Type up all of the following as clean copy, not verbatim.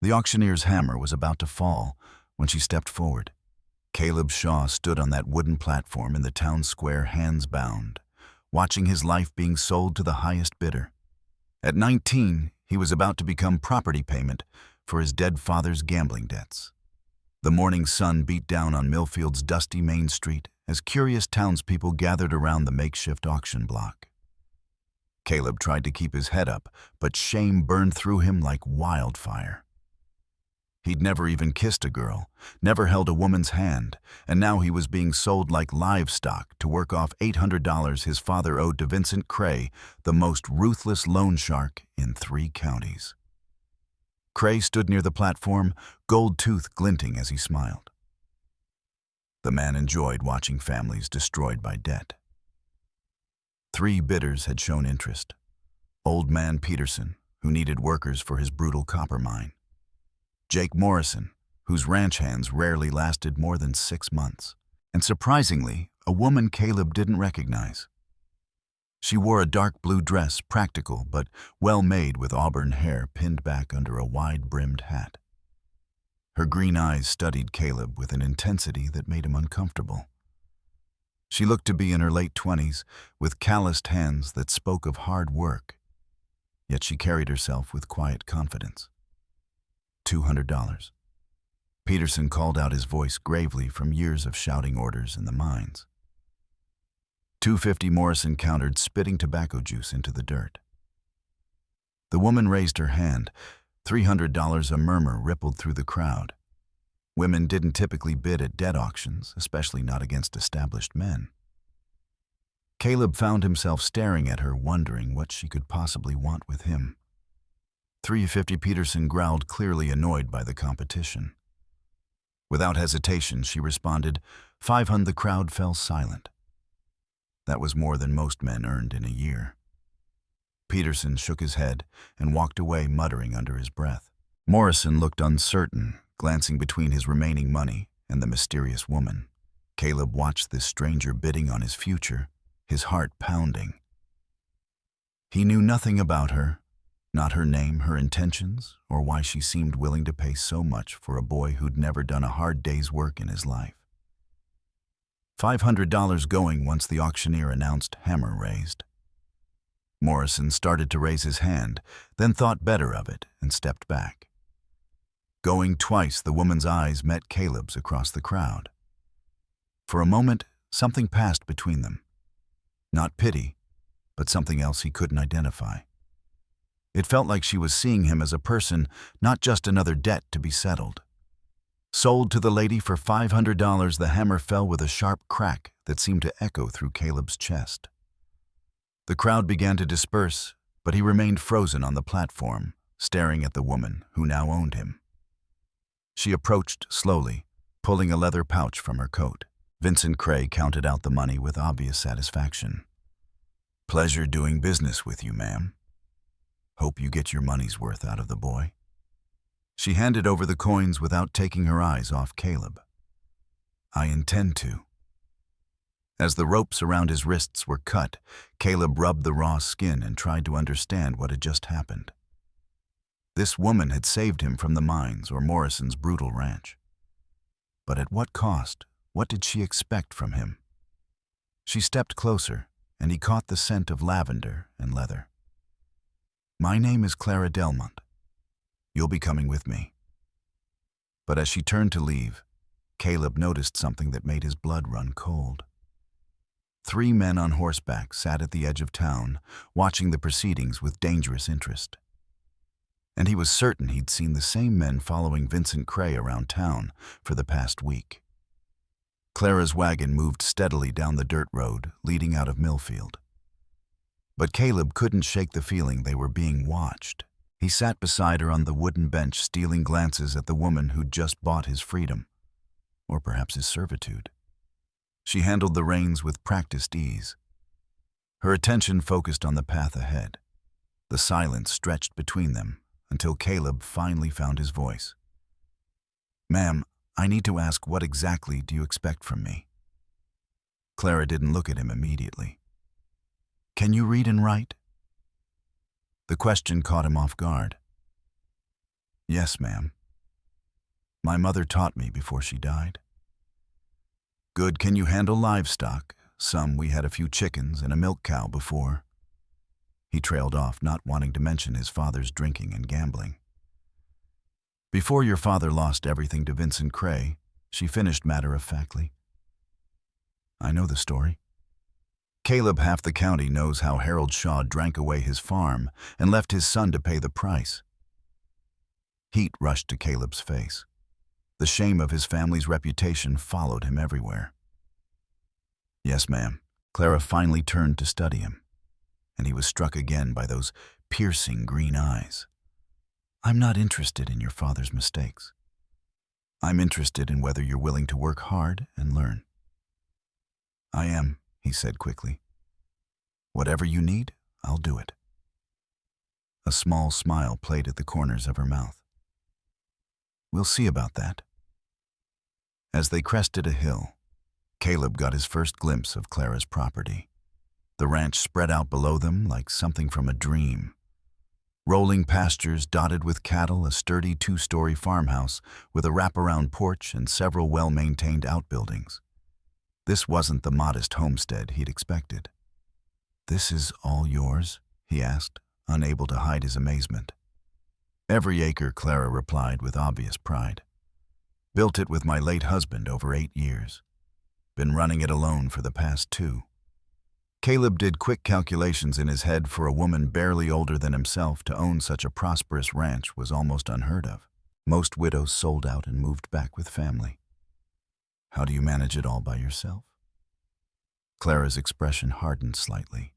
The auctioneer's hammer was about to fall when she stepped forward. Caleb Shaw stood on that wooden platform in the town square, hands bound, watching his life being sold to the highest bidder. At 19, he was about to become property payment for his dead father's gambling debts. The morning sun beat down on Millfield's dusty main street as curious townspeople gathered around the makeshift auction block. Caleb tried to keep his head up, but shame burned through him like wildfire. He'd never even kissed a girl, never held a woman's hand, and now he was being sold like livestock to work off $800 his father owed to Vincent Cray, the most ruthless loan shark in 3 counties. Cray stood near the platform, gold tooth glinting as he smiled. The man enjoyed watching families destroyed by debt. 3 bidders had shown interest. Old man Peterson, who needed workers for his brutal copper mine. Jake Morrison, whose ranch hands rarely lasted more than 6 months. And surprisingly, a woman Caleb didn't recognize. She wore a dark blue dress, practical but well-made, with auburn hair pinned back under a wide-brimmed hat. Her green eyes studied Caleb with an intensity that made him uncomfortable. She looked to be in her late 20s, with calloused hands that spoke of hard work. Yet she carried herself with quiet confidence. $200. Peterson called out, his voice gravely from years of shouting orders in the mines. $250, Morrison countered, spitting tobacco juice into the dirt. The woman raised her hand. $300. A murmur rippled through the crowd. Women didn't typically bid at debt auctions, especially not against established men. Caleb found himself staring at her, wondering what she could possibly want with him. $350. Peterson growled, clearly annoyed by the competition. Without hesitation, she responded, $500. The crowd fell silent. That was more than most men earned in a year. Peterson shook his head and walked away, muttering under his breath. Morrison looked uncertain, glancing between his remaining money and the mysterious woman. Caleb watched this stranger bidding on his future, his heart pounding. He knew nothing about her, not her name, her intentions, or why she seemed willing to pay so much for a boy who'd never done a hard day's work in his life. $500 going once the auctioneer announced hammer raised. Morrison started to raise his hand, then thought better of it and stepped back. Going twice, the woman's eyes met Caleb's across the crowd. For a moment, something passed between them. Not pity, but something else he couldn't identify. It felt like she was seeing him as a person, not just another debt to be settled. Sold to the lady for $500, the hammer fell with a sharp crack that seemed to echo through Caleb's chest. The crowd began to disperse, but he remained frozen on the platform, staring at the woman who now owned him. She approached slowly, pulling a leather pouch from her coat. Vincent Cray counted out the money with obvious satisfaction. "Pleasure doing business with you, ma'am. Hope you get your money's worth out of the boy." She handed over the coins without taking her eyes off Caleb. "I intend to." As the ropes around his wrists were cut, Caleb rubbed the raw skin and tried to understand what had just happened. This woman had saved him from the mines or Morrison's brutal ranch. But at what cost? What did she expect from him? She stepped closer, and he caught the scent of lavender and leather. "My name is Clara Delmont. You'll be coming with me." But as she turned to leave, Caleb noticed something that made his blood run cold. 3 men on horseback sat at the edge of town, watching the proceedings with dangerous interest. And he was certain he'd seen the same men following Vincent Cray around town for the past week. Clara's wagon moved steadily down the dirt road leading out of Millfield. But Caleb couldn't shake the feeling they were being watched. He sat beside her on the wooden bench, stealing glances at the woman who'd just bought his freedom, or perhaps his servitude. She handled the reins with practiced ease. Her attention focused on the path ahead. The silence stretched between them until Caleb finally found his voice. "Ma'am, I need to ask, what exactly do you expect from me?" Clara didn't look at him immediately. "Can you read and write?" The question caught him off guard. Yes, ma'am. My mother taught me before she died. Good, can you handle livestock? Some, we had a few chickens and a milk cow before. He trailed off, not wanting to mention his father's drinking and gambling. Before your father lost everything to Vincent Cray, she finished matter-of-factly. I know the story. Caleb, half the county knows how Harold Shaw drank away his farm and left his son to pay the price. Heat rushed to Caleb's face. The shame of his family's reputation followed him everywhere. Yes, ma'am. Clara finally turned to study him, and he was struck again by those piercing green eyes. I'm not interested in your father's mistakes. I'm interested in whether you're willing to work hard and learn. I am, he said quickly. Whatever you need, I'll do it. A small smile played at the corners of her mouth. We'll see about that. As they crested a hill, Caleb got his first glimpse of Clara's property. The ranch spread out below them like something from a dream. Rolling pastures dotted with cattle, a sturdy two-story farmhouse with a wraparound porch and several well-maintained outbuildings. This wasn't the modest homestead he'd expected. This is all yours? He asked, unable to hide his amazement. Every acre, Clara replied with obvious pride. Built it with my late husband over 8 years. Been running it alone for the past 2. Caleb did quick calculations in his head. For a woman barely older than himself to own such a prosperous ranch was almost unheard of. Most widows sold out and moved back with family. How do you manage it all by yourself? Clara's expression hardened slightly.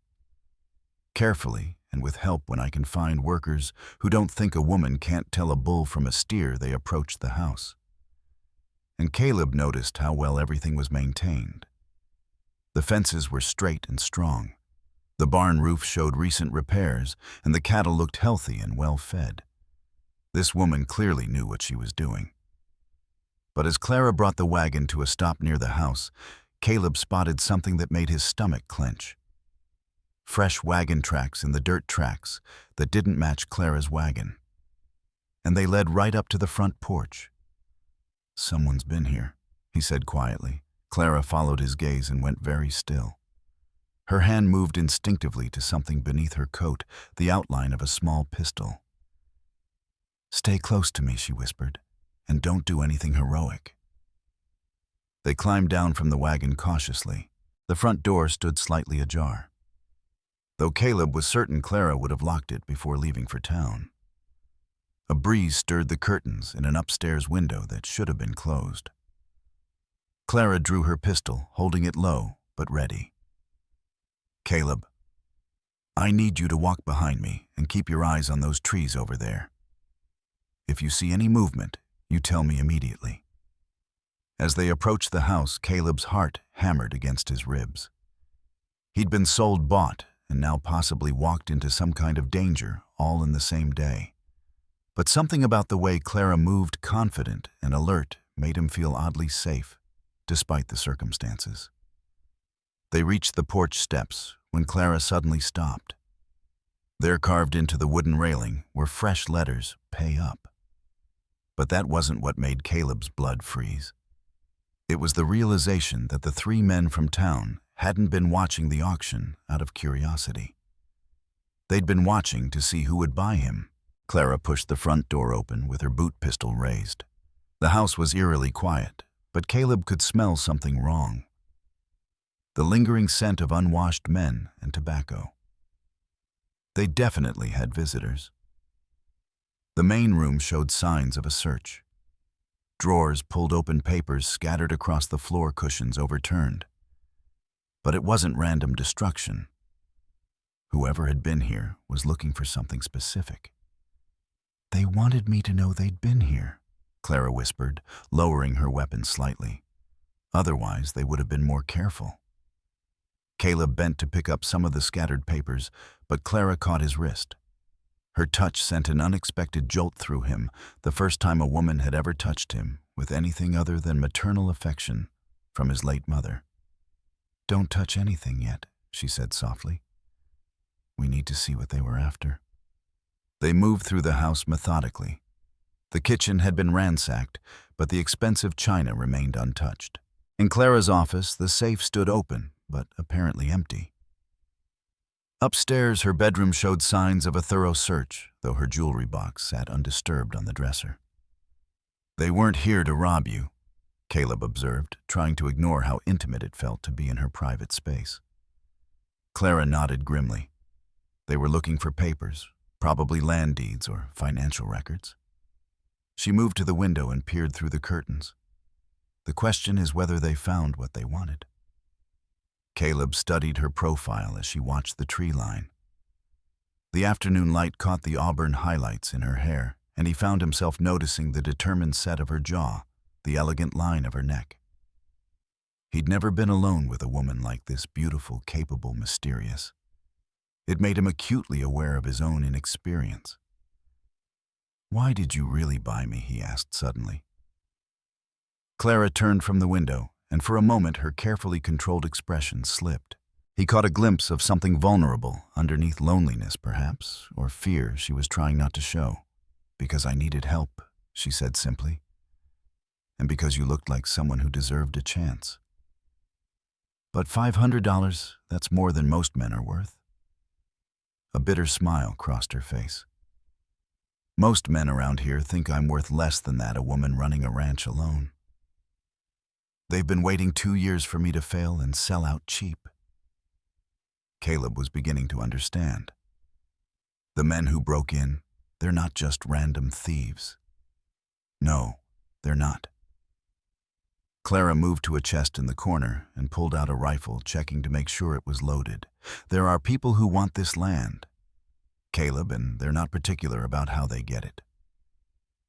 Carefully, and with help when I can find workers who don't think a woman can't tell a bull from a steer, they approached the house. And Caleb noticed how well everything was maintained. The fences were straight and strong. The barn roof showed recent repairs, and the cattle looked healthy and well fed. This woman clearly knew what she was doing. But as Clara brought the wagon to a stop near the house, Caleb spotted something that made his stomach clench. Fresh wagon tracks in the dirt tracks that didn't match Clara's wagon. And they led right up to the front porch. Someone's been here, he said quietly. Clara followed his gaze and went very still. Her hand moved instinctively to something beneath her coat, the outline of a small pistol. Stay close to me, she whispered, and don't do anything heroic. They climbed down from the wagon cautiously. The front door stood slightly ajar, though Caleb was certain Clara would have locked it before leaving for town. A breeze stirred the curtains in an upstairs window that should have been closed. Clara drew her pistol, holding it low but ready. Caleb, I need you to walk behind me and keep your eyes on those trees over there. If you see any movement, you tell me immediately. As they approached the house, Caleb's heart hammered against his ribs. He'd been sold bought and now possibly walked into some kind of danger all in the same day. But something about the way Clara moved, confident and alert, made him feel oddly safe, despite the circumstances. They reached the porch steps when Clara suddenly stopped. There, carved into the wooden railing, were fresh letters, "Pay up." But that wasn't what made Caleb's blood freeze. It was the realization that the 3 men from town hadn't been watching the auction out of curiosity. They'd been watching to see who would buy him. Clara pushed the front door open with her boot pistol raised. The house was eerily quiet, but Caleb could smell something wrong. The lingering scent of unwashed men and tobacco. They definitely had visitors. The main room showed signs of a search. Drawers, pulled open papers scattered across the floor, cushions overturned. But it wasn't random destruction. Whoever had been here was looking for something specific. They wanted me to know they'd been here, Clara whispered, lowering her weapon slightly. Otherwise, they would have been more careful. Caleb bent to pick up some of the scattered papers, but Clara caught his wrist. Her touch sent an unexpected jolt through him, the first time a woman had ever touched him with anything other than maternal affection from his late mother. Don't touch anything yet, she said softly. We need to see what they were after. They moved through the house methodically. The kitchen had been ransacked, but the expensive china remained untouched. In Clara's office, the safe stood open, but apparently empty. Upstairs, her bedroom showed signs of a thorough search, though her jewelry box sat undisturbed on the dresser. "They weren't here to rob you," Caleb observed, trying to ignore how intimate it felt to be in her private space. Clara nodded grimly. They were looking for papers, probably land deeds or financial records. She moved to the window and peered through the curtains. The question is whether they found what they wanted. Caleb studied her profile as she watched the tree line. The afternoon light caught the auburn highlights in her hair, and he found himself noticing the determined set of her jaw, the elegant line of her neck. He'd never been alone with a woman like this, beautiful, capable, mysterious. It made him acutely aware of his own inexperience. "Why did you really buy me?" he asked suddenly. Clara turned from the window, and for a moment her carefully controlled expression slipped. He caught a glimpse of something vulnerable, underneath loneliness perhaps, or fear she was trying not to show. "Because I needed help," she said simply. "And because you looked like someone who deserved a chance." "But $500, that's more than most men are worth." A bitter smile crossed her face. "Most men around here think I'm worth less than that, a woman running a ranch alone. They've been waiting 2 years for me to fail and sell out cheap." Caleb was beginning to understand. The men who broke in, they're not just random thieves. No, they're not. Clara moved to a chest in the corner and pulled out a rifle, checking to make sure it was loaded. There are people who want this land, Caleb, and they're not particular about how they get it.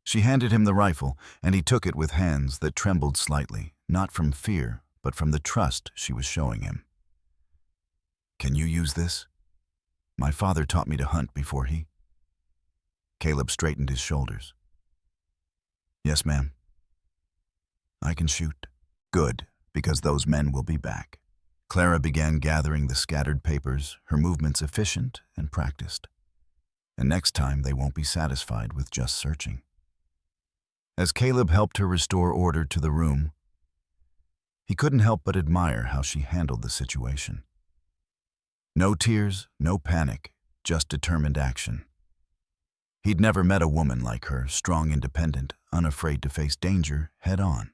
She handed him the rifle, and he took it with hands that trembled slightly, not from fear, but from the trust she was showing him. "Can you use this? My father taught me to hunt before he..." Caleb straightened his shoulders. "Yes, ma'am. I can shoot." "Good, because those men will be back." Clara began gathering the scattered papers, her movements efficient and practiced. And next time they won't be satisfied with just searching. As Caleb helped her restore order to the room, he couldn't help but admire how she handled the situation. No tears, no panic, just determined action. He'd never met a woman like her, strong, independent, unafraid to face danger head-on.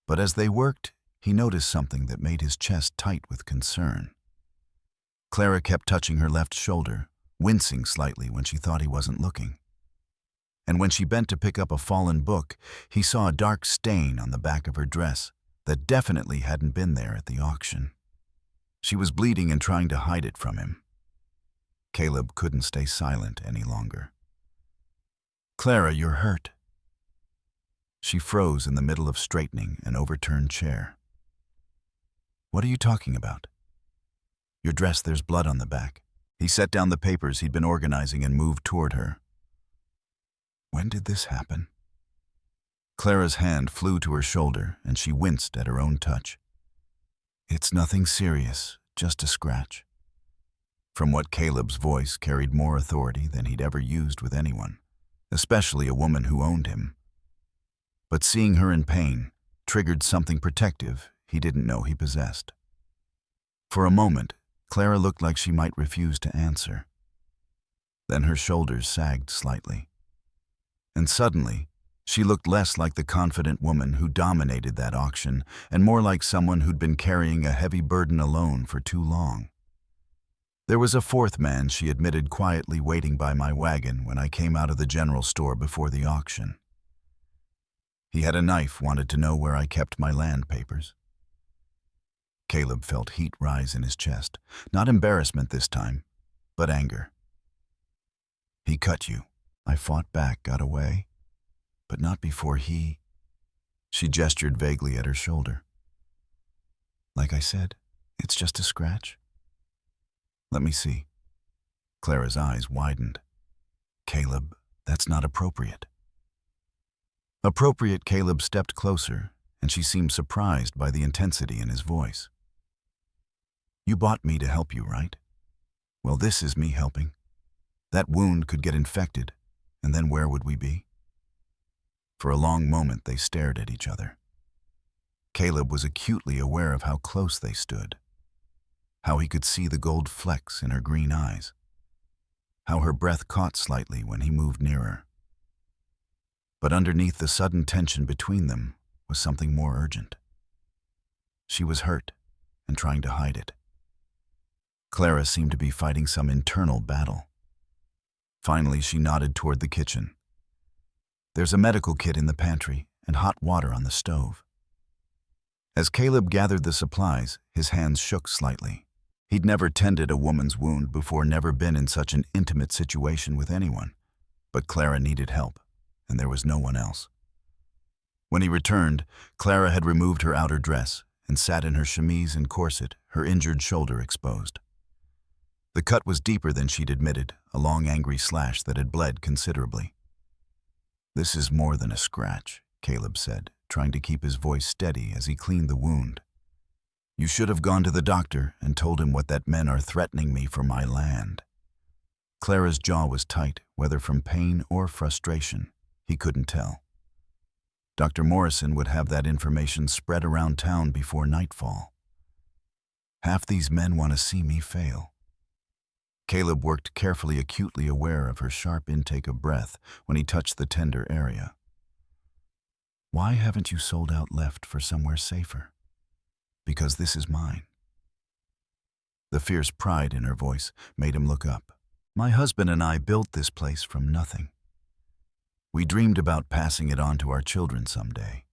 But as they worked, he noticed something that made his chest tight with concern. Clara kept touching her left shoulder, wincing slightly when she thought he wasn't looking. And when she bent to pick up a fallen book, he saw a dark stain on the back of her dress that definitely hadn't been there at the auction. She was bleeding and trying to hide it from him. Caleb couldn't stay silent any longer. "Clara, you're hurt." She froze in the middle of straightening an overturned chair. "What are you talking about?" "Your dress, there's blood on the back." He set down the papers he'd been organizing and moved toward her. "When did this happen?" Clara's hand flew to her shoulder, and she winced at her own touch. "It's nothing serious, just a scratch." From what Caleb's voice carried more authority than he'd ever used with anyone, especially a woman who owned him. But seeing her in pain triggered something protective he didn't know he possessed. For a moment, Clara looked like she might refuse to answer. Then her shoulders sagged slightly. And suddenly, she looked less like the confident woman who dominated that auction and more like someone who'd been carrying a heavy burden alone for too long. "There was a fourth man," she admitted quietly, "waiting by my wagon when I came out of the general store before the auction. He had a knife, wanted to know where I kept my land papers." Caleb felt heat rise in his chest, not embarrassment this time, but anger. "He cut you." I fought back, got away, but not before he... She gestured vaguely at her shoulder. "Like I said, it's just a scratch." "Let me see." Clara's eyes widened. "Caleb, that's not appropriate." Appropriate. Caleb stepped closer, and she seemed surprised by the intensity in his voice. "You bought me to help you, right? Well, this is me helping. That wound could get infected, and then where would we be?" For a long moment they stared at each other. Caleb was acutely aware of how close they stood, how he could see the gold flecks in her green eyes, how her breath caught slightly when he moved nearer. But underneath the sudden tension between them was something more urgent. She was hurt and trying to hide it. Clara seemed to be fighting some internal battle. Finally, she nodded toward the kitchen. "There's a medical kit in the pantry and hot water on the stove." As Caleb gathered the supplies, his hands shook slightly. He'd never tended a woman's wound before, never been in such an intimate situation with anyone. But Clara needed help, and there was no one else. When he returned, Clara had removed her outer dress and sat in her chemise and corset, her injured shoulder exposed. The cut was deeper than she'd admitted, a long angry slash that had bled considerably. "This is more than a scratch," Caleb said, trying to keep his voice steady as he cleaned the wound. "You should have gone to the doctor and told him what that men are threatening me for my land." Clara's jaw was tight, whether from pain or frustration. He couldn't tell. Dr. Morrison would have that information spread around town before nightfall. "Half these men want to see me fail." Caleb worked carefully, acutely aware of her sharp intake of breath when he touched the tender area. "Why haven't you sold out, left for somewhere safer?" "Because this is mine." The fierce pride in her voice made him look up. "My husband and I built this place from nothing. We dreamed about passing it on to our children someday."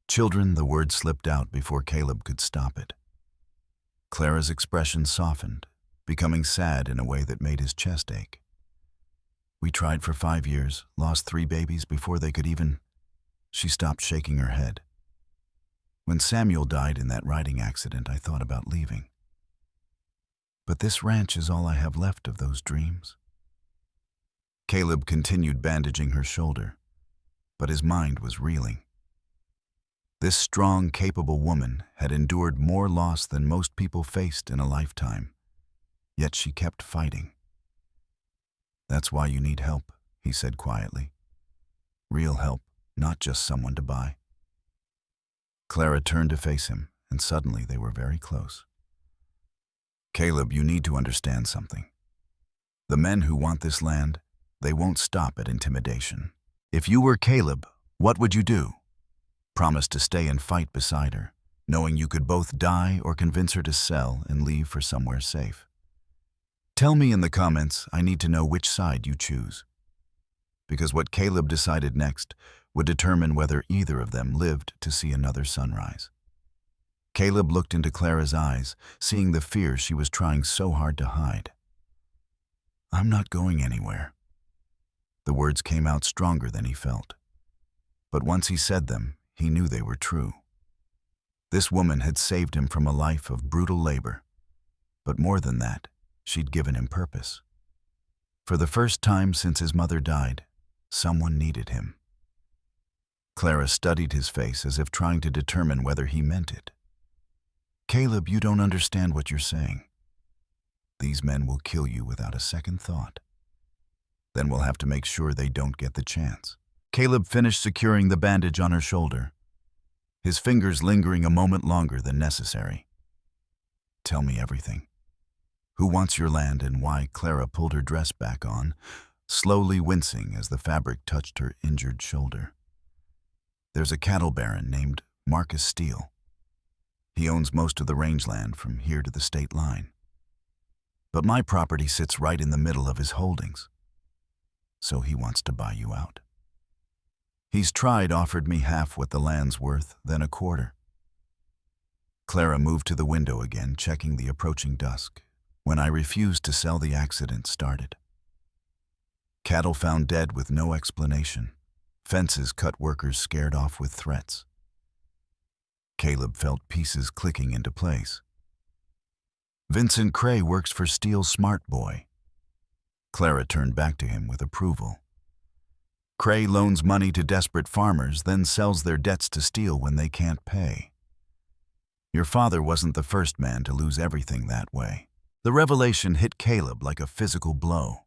"Children," the word slipped out before Caleb could stop it. Clara's expression softened, becoming sad in a way that made his chest ache. "We tried for 5 years, lost 3 babies before they could even—" She stopped, shaking her head. "When Samuel died in that riding accident, I thought about leaving. But this ranch is all I have left of those dreams." Caleb continued bandaging her shoulder, but his mind was reeling. This strong, capable woman had endured more loss than most people faced in a lifetime, yet she kept fighting. "That's why you need help," he said quietly. "Real help, not just someone to buy." Clara turned to face him, and suddenly they were very close. "Caleb, you need to understand something. The men who want this land, they won't stop at intimidation. If you were Caleb, what would you do? Promise to stay and fight beside her, knowing you could both die or convince her to sell and leave for somewhere safe? Tell me in the comments. I need to know which side you choose. Because what Caleb decided next would determine whether either of them lived to see another sunrise. Caleb looked into Clara's eyes, seeing the fear she was trying so hard to hide. "I'm not going anywhere." The words came out stronger than he felt. But once he said them, he knew they were true. This woman had saved him from a life of brutal labor. But more than that, she'd given him purpose. For the first time since his mother died, someone needed him. Clara studied his face as if trying to determine whether he meant it. "Caleb, you don't understand what you're saying. These men will kill you without a second thought. Then we'll have to make sure they don't get the chance." Caleb finished securing the bandage on her shoulder, his fingers lingering a moment longer than necessary. "Tell me everything. Who wants your land and why?" Clara pulled her dress back on, slowly wincing as the fabric touched her injured shoulder. "There's a cattle baron named Marcus Steele. He owns most of the rangeland from here to the state line. But my property sits right in the middle of his holdings. So he wants to buy you out. He's offered me half what the land's worth, then a quarter." Clara moved to the window again, checking the approaching dusk. "When I refused to sell, the accident started. Cattle found dead with no explanation. Fences cut, workers scared off with threats." Caleb felt pieces clicking into place. "Vincent Cray works for Steele's Smart Boy." Clara turned back to him with approval. "Cray loans money to desperate farmers, then sells their debts to Steele when they can't pay. Your father wasn't the first man to lose everything that way." The revelation hit Caleb like a physical blow.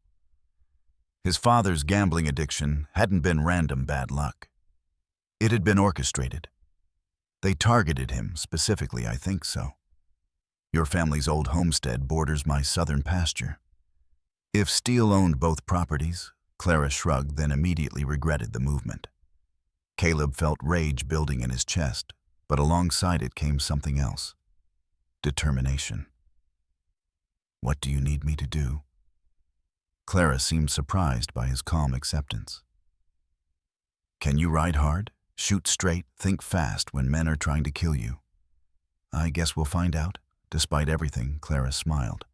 His father's gambling addiction hadn't been random bad luck. It had been orchestrated. They targeted him specifically, I think so. Your family's old homestead borders my southern pasture. If Steele owned both properties, Clara shrugged, then immediately regretted the movement. Caleb felt rage building in his chest, but alongside it came something else. Determination. What do you need me to do? Clara seemed surprised by his calm acceptance. Can you ride hard, shoot straight, think fast when men are trying to kill you? I guess we'll find out. Despite everything, Clara smiled.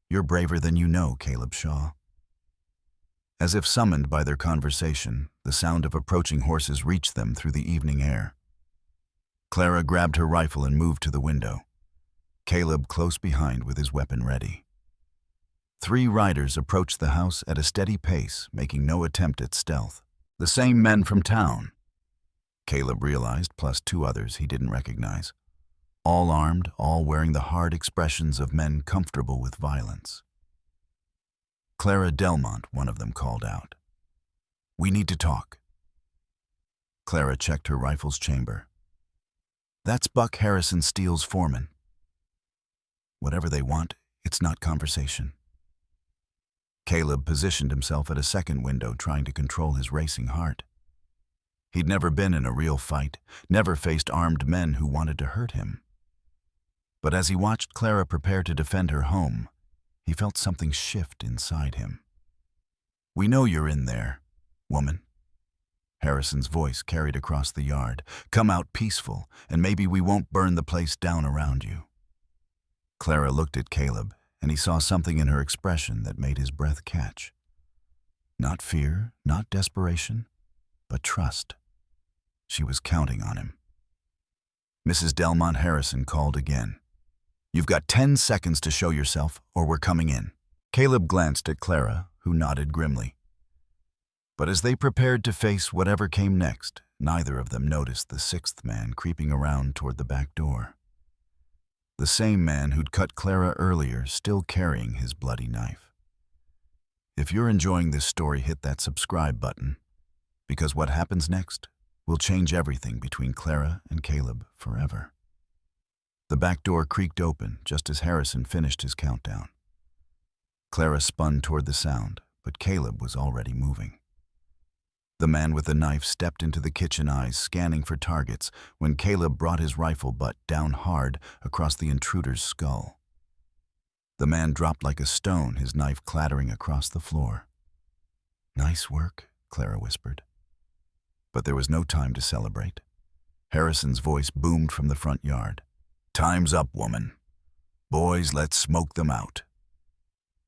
You're braver than you know, Caleb Shaw. As if summoned by their conversation, the sound of approaching horses reached them through the evening air. Clara grabbed her rifle and moved to the window, Caleb close behind with his weapon ready. 3 riders approached the house at a steady pace, making no attempt at stealth. The same men from town, Caleb realized, plus 2 others he didn't recognize. All armed, all wearing the hard expressions of men comfortable with violence. Clara Delmont, one of them called out. We need to talk. Clara checked her rifle's chamber. That's Buck Harrison Steele's foreman. Whatever they want, it's not conversation. Caleb positioned himself at a second window, trying to control his racing heart. He'd never been in a real fight, never faced armed men who wanted to hurt him. But as he watched Clara prepare to defend her home, he felt something shift inside him. We know you're in there, woman. Harrison's voice carried across the yard. Come out peaceful, and maybe we won't burn the place down around you. Clara looked at Caleb, and he saw something in her expression that made his breath catch. Not fear, not desperation, but trust. She was counting on him. Mrs. Delmont Harrison called again. You've got 10 seconds to show yourself, or we're coming in. Caleb glanced at Clara, who nodded grimly. But as they prepared to face whatever came next, neither of them noticed the 6th man creeping around toward the back door. The same man who'd cut Clara earlier, still carrying his bloody knife. If you're enjoying this story, hit that subscribe button, because what happens next will change everything between Clara and Caleb forever. The back door creaked open just as Harrison finished his countdown. Clara spun toward the sound, but Caleb was already moving. The man with the knife stepped into the kitchen, eyes scanning for targets, when Caleb brought his rifle butt down hard across the intruder's skull. The man dropped like a stone, his knife clattering across the floor. Nice work, Clara whispered. But there was no time to celebrate. Harrison's voice boomed from the front yard. Time's up, woman. Boys, let's smoke them out.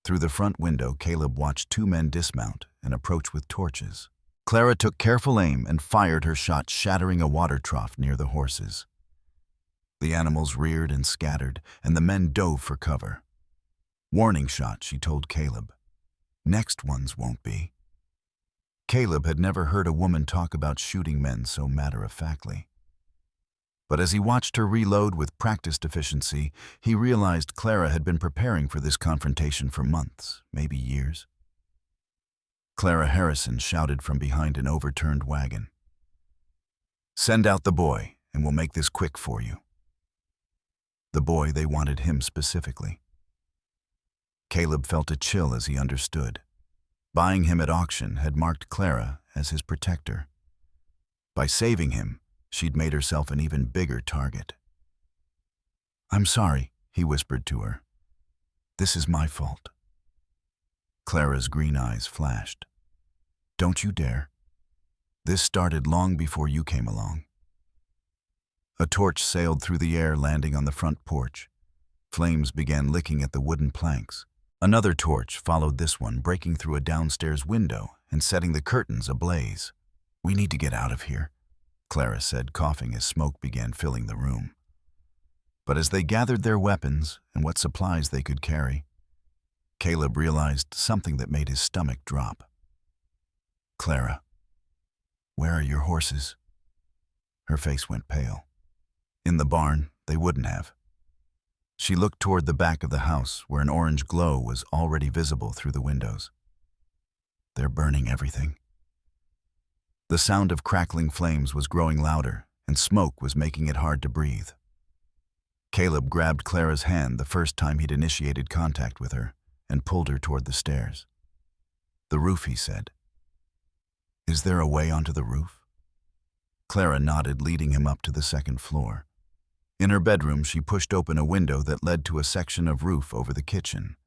Through the front window, Caleb watched 2 men dismount and approach with torches. Clara took careful aim and fired her shot, shattering a water trough near the horses. The animals reared and scattered, and the men dove for cover. Warning shot, she told Caleb. Next ones won't be. Caleb had never heard a woman talk about shooting men so matter-of-factly. But as he watched her reload with practiced efficiency, he realized Clara had been preparing for this confrontation for months, maybe years. Clara Harrison shouted from behind an overturned wagon. Send out the boy, and we'll make this quick for you. The boy, they wanted him specifically. Caleb felt a chill as he understood. Buying him at auction had marked Clara as his protector. By saving him, she'd made herself an even bigger target. I'm sorry, he whispered to her. This is my fault. Clara's green eyes flashed. Don't you dare. This started long before you came along. A torch sailed through the air, landing on the front porch. Flames began licking at the wooden planks. Another torch followed this one, breaking through a downstairs window and setting the curtains ablaze. We need to get out of here, Clara said, coughing as smoke began filling the room. But as they gathered their weapons and what supplies they could carry, Caleb realized something that made his stomach drop. Clara, where are your horses? Her face went pale. In the barn, they wouldn't have. She looked toward the back of the house, where an orange glow was already visible through the windows. They're burning everything. The sound of crackling flames was growing louder, and smoke was making it hard to breathe. Caleb grabbed Clara's hand the first time he'd initiated contact with her and pulled her toward the stairs. "The roof," he said. "Is there a way onto the roof?" Clara nodded, leading him up to the second floor. In her bedroom, she pushed open a window that led to a section of roof over the kitchen.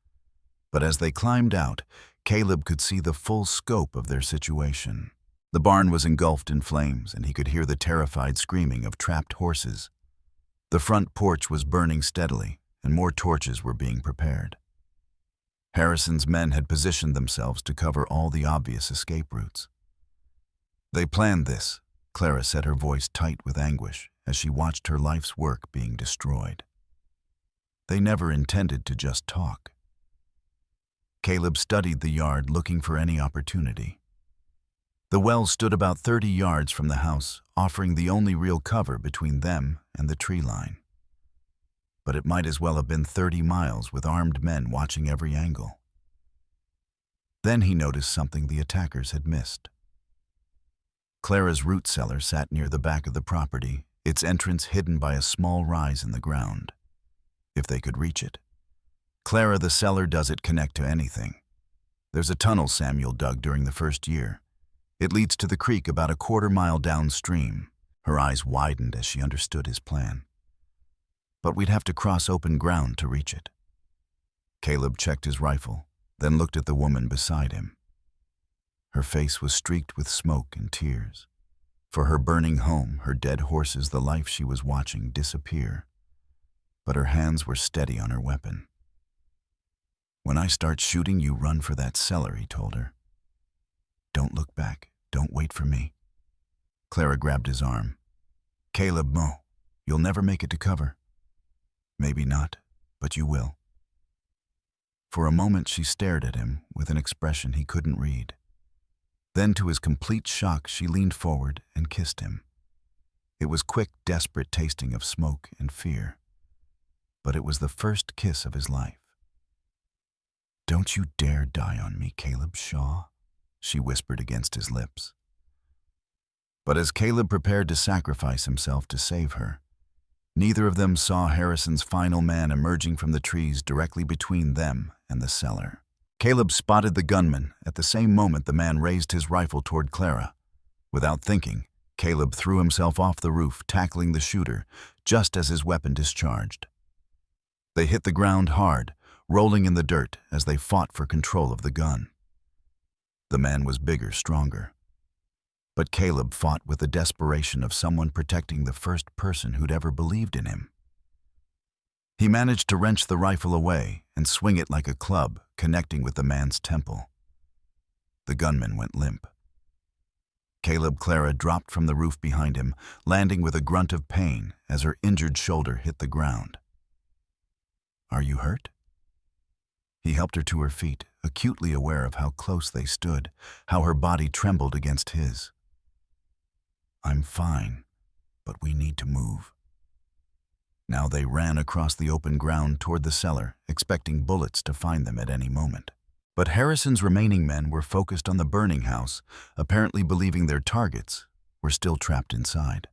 But as they climbed out, Caleb could see the full scope of their situation. The barn was engulfed in flames, and he could hear the terrified screaming of trapped horses. The front porch was burning steadily, and more torches were being prepared. Harrison's men had positioned themselves to cover all the obvious escape routes. They planned this, Clara said, her voice tight with anguish as she watched her life's work being destroyed. They never intended to just talk. Caleb studied the yard, looking for any opportunity. The well stood about 30 yards from the house, offering the only real cover between them and the tree line. But it might as well have been 30 miles with armed men watching every angle. Then he noticed something the attackers had missed. Clara's root cellar sat near the back of the property, its entrance hidden by a small rise in the ground. If they could reach it. "Clara, the cellar doesn't connect to anything. There's a tunnel Samuel dug during the first year. It leads to the creek about a quarter-mile downstream." Her eyes widened as she understood his plan. "But we'd have to cross open ground to reach it." Caleb checked his rifle, then looked at the woman beside him. Her face was streaked with smoke and tears. For her burning home, her dead horses, the life she was watching disappear. But her hands were steady on her weapon. "When I start shooting, you run for that cellar," he told her. "Don't look back. Don't wait for me." Clara grabbed his arm. "Caleb, Mo, you'll never make it to cover." "Maybe not, but you will." For a moment she stared at him with an expression he couldn't read. Then, to his complete shock, she leaned forward and kissed him. It was quick, desperate tasting of smoke and fear. But it was the first kiss of his life. "Don't you dare die on me, Caleb Shaw," she whispered against his lips. But as Caleb prepared to sacrifice himself to save her, neither of them saw Harrison's final man emerging from the trees directly between them and the cellar. Caleb spotted the gunman. At the same moment, the man raised his rifle toward Clara. Without thinking, Caleb threw himself off the roof, tackling the shooter, just as his weapon discharged. They hit the ground hard, rolling in the dirt as they fought for control of the gun. The man was bigger, stronger. But Caleb fought with the desperation of someone protecting the first person who'd ever believed in him. He managed to wrench the rifle away and swing it like a club, connecting with the man's temple. The gunman went limp. Clara dropped from the roof behind him, landing with a grunt of pain as her injured shoulder hit the ground. "Are you hurt?" He helped her to her feet, acutely aware of how close they stood, how her body trembled against his. "I'm fine, but we need to move." Now they ran across the open ground toward the cellar, expecting bullets to find them at any moment. But Harrison's remaining men were focused on the burning house, apparently believing their targets were still trapped inside.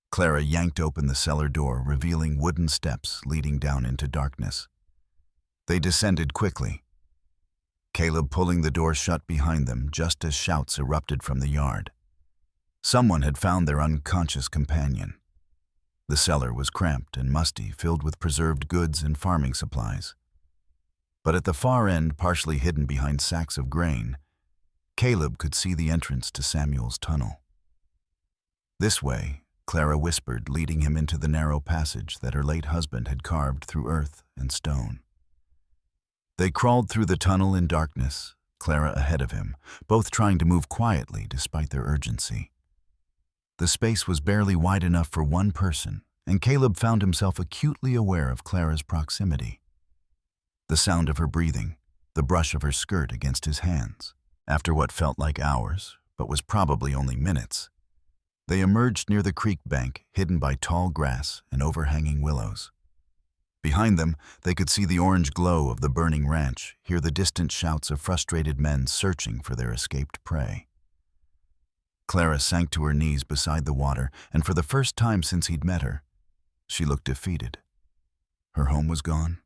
Clara yanked open the cellar door, revealing wooden steps leading down into darkness. They descended quickly, Caleb pulling the door shut behind them just as shouts erupted from the yard. Someone had found their unconscious companion. The cellar was cramped and musty, filled with preserved goods and farming supplies. But at the far end, partially hidden behind sacks of grain, Caleb could see the entrance to Samuel's tunnel. "This way," Clara whispered, leading him into the narrow passage that her late husband had carved through earth and stone. They crawled through the tunnel in darkness, Clara ahead of him, both trying to move quietly despite their urgency. The space was barely wide enough for one person, and Caleb found himself acutely aware of Clara's proximity. The sound of her breathing, the brush of her skirt against his hands. After what felt like hours, but was probably only minutes, they emerged near the creek bank, hidden by tall grass and overhanging willows. Behind them, they could see the orange glow of the burning ranch, hear the distant shouts of frustrated men searching for their escaped prey. Clara sank to her knees beside the water, and for the first time since he'd met her, she looked defeated. Her home was gone,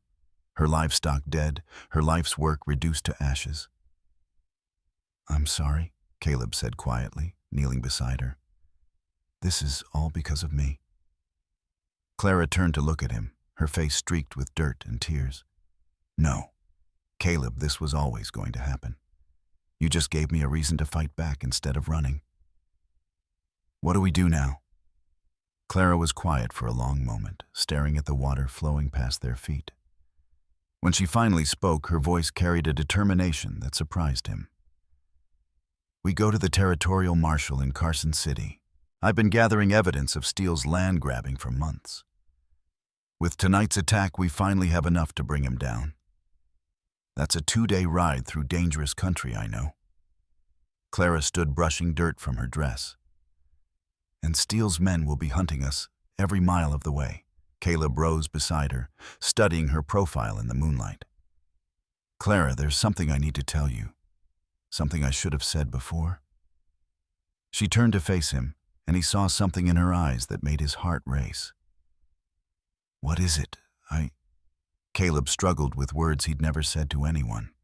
her livestock dead, her life's work reduced to ashes. "I'm sorry," Caleb said quietly, kneeling beside her. "This is all because of me." Clara turned to look at him, her face streaked with dirt and tears. "No, Caleb, this was always going to happen. You just gave me a reason to fight back instead of running." "What do we do now?" Clara was quiet for a long moment, staring at the water flowing past their feet. When she finally spoke, her voice carried a determination that surprised him. "We go to the territorial marshal in Carson City. I've been gathering evidence of Steele's land grabbing for months. With tonight's attack, we finally have enough to bring him down. That's a 2-day ride through dangerous country, I know." Clara stood brushing dirt from her dress. "And Steele's men will be hunting us every mile of the way." Caleb rose beside her, studying her profile in the moonlight. "Clara, there's something I need to tell you. Something I should have said before." She turned to face him, and he saw something in her eyes that made his heart race. "What is it? Caleb struggled with words he'd never said to anyone.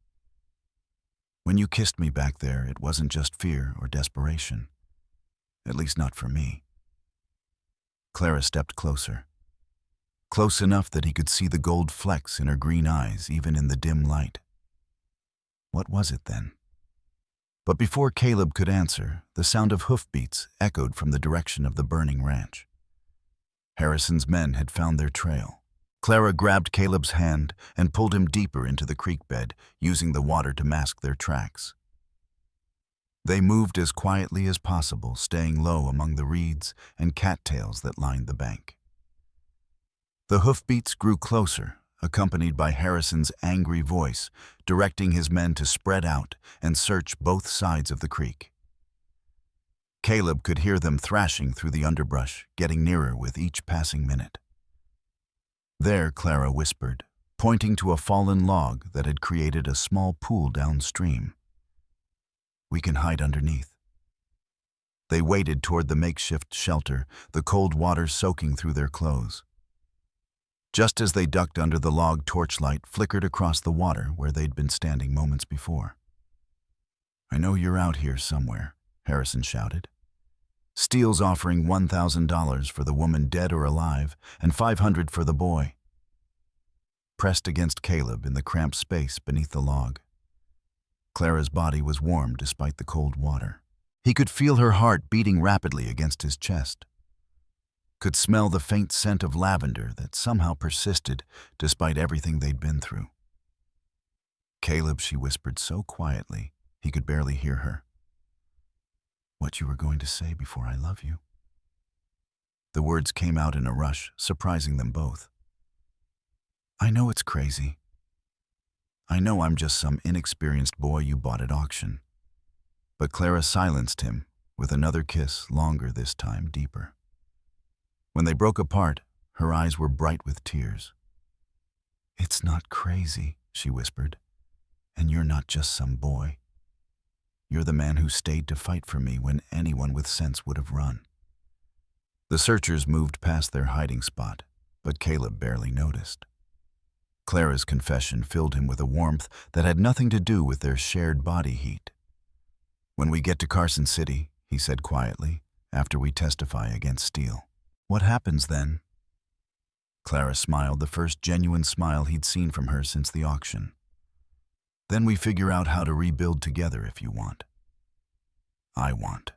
"When you kissed me back there, it wasn't just fear or desperation. At least not for me." Clara stepped closer. Close enough that he could see the gold flecks in her green eyes, even in the dim light. What was it then? But before Caleb could answer, the sound of hoofbeats echoed from the direction of the burning ranch. Harrison's men had found their trail. Clara grabbed Caleb's hand and pulled him deeper into the creek bed, using the water to mask their tracks. They moved as quietly as possible, staying low among the reeds and cattails that lined the bank. The hoofbeats grew closer, accompanied by Harrison's angry voice, directing his men to spread out and search both sides of the creek. Caleb could hear them thrashing through the underbrush, getting nearer with each passing minute. "There," Clara whispered, pointing to a fallen log that had created a small pool downstream. "We can hide underneath." They waded toward the makeshift shelter, the cold water soaking through their clothes. Just as they ducked under, the log torchlight flickered across the water where they'd been standing moments before. "I know you're out here somewhere," Harrison shouted. "Steele's offering $1,000 for the woman dead or alive, and $500 for the boy." Pressed against Caleb in the cramped space beneath the log, Clara's body was warm despite the cold water. He could feel her heart beating rapidly against his chest. Could smell the faint scent of lavender that somehow persisted despite everything they'd been through. "Caleb," she whispered so quietly he could barely hear her. "What you were going to say before I love you." The words came out in a rush, surprising them both. "I know it's crazy. I know I'm just some inexperienced boy you bought at auction." But Clara silenced him with another kiss, longer this time, deeper. When they broke apart, her eyes were bright with tears. "It's not crazy," she whispered, "and you're not just some boy. You're the man who stayed to fight for me when anyone with sense would have run." The searchers moved past their hiding spot, but Caleb barely noticed. Clara's confession filled him with a warmth that had nothing to do with their shared body heat. "When we get to Carson City," he said quietly, "after we testify against Steele, what happens then?" Clara smiled, the first genuine smile he'd seen from her since the auction. "Then we figure out how to rebuild together if you want." "I want."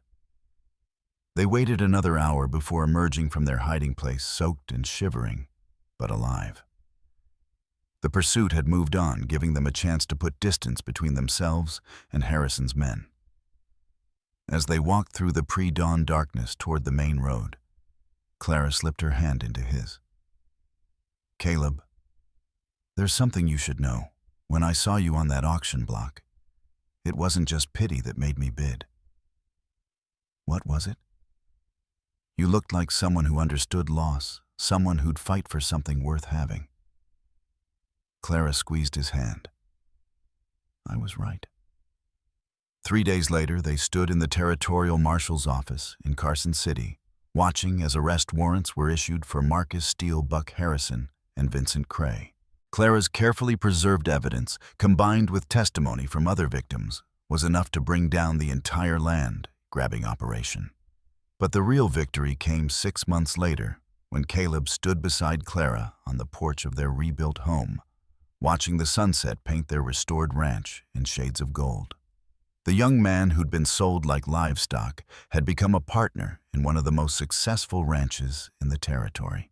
They waited another hour before emerging from their hiding place, soaked and shivering, but alive. The pursuit had moved on, giving them a chance to put distance between themselves and Harrison's men. As they walked through the pre-dawn darkness toward the main road, Clara slipped her hand into his. "Caleb, there's something you should know. When I saw you on that auction block, it wasn't just pity that made me bid." "What was it?" "You looked like someone who understood loss, someone who'd fight for something worth having." Clara squeezed his hand. "I was right." 3 days later, they stood in the territorial marshal's office in Carson City, watching as arrest warrants were issued for Marcus Steele Buck Harrison and Vincent Cray. Clara's carefully preserved evidence, combined with testimony from other victims, was enough to bring down the entire land-grabbing operation. But the real victory came 6 months later, when Caleb stood beside Clara on the porch of their rebuilt home, watching the sunset paint their restored ranch in shades of gold. The young man who'd been sold like livestock had become a partner in one of the most successful ranches in the territory.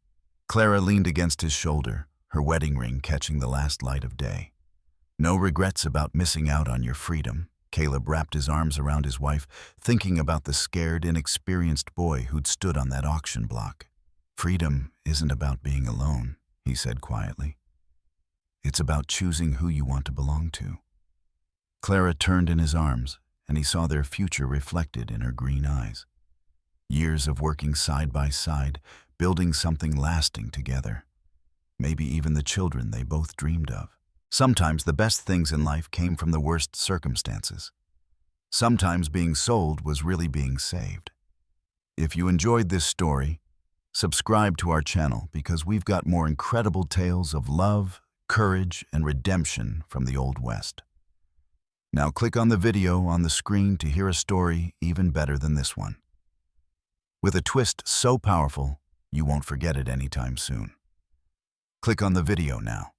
Clara leaned against his shoulder, her wedding ring catching the last light of day. No regrets about missing out on your freedom. Caleb wrapped his arms around his wife, thinking about the scared, inexperienced boy who'd stood on that auction block. Freedom isn't about being alone, he said quietly. It's about choosing who you want to belong to. Clara turned in his arms, and he saw their future reflected in her green eyes. Years of working side by side, building something lasting together. Maybe even the children they both dreamed of. Sometimes the best things in life came from the worst circumstances. Sometimes being sold was really being saved. If you enjoyed this story, subscribe to our channel because we've got more incredible tales of love, courage, and redemption from the Old West. Now click on the video on the screen to hear a story even better than this one, with a twist so powerful you won't forget it anytime soon. Click on the video now.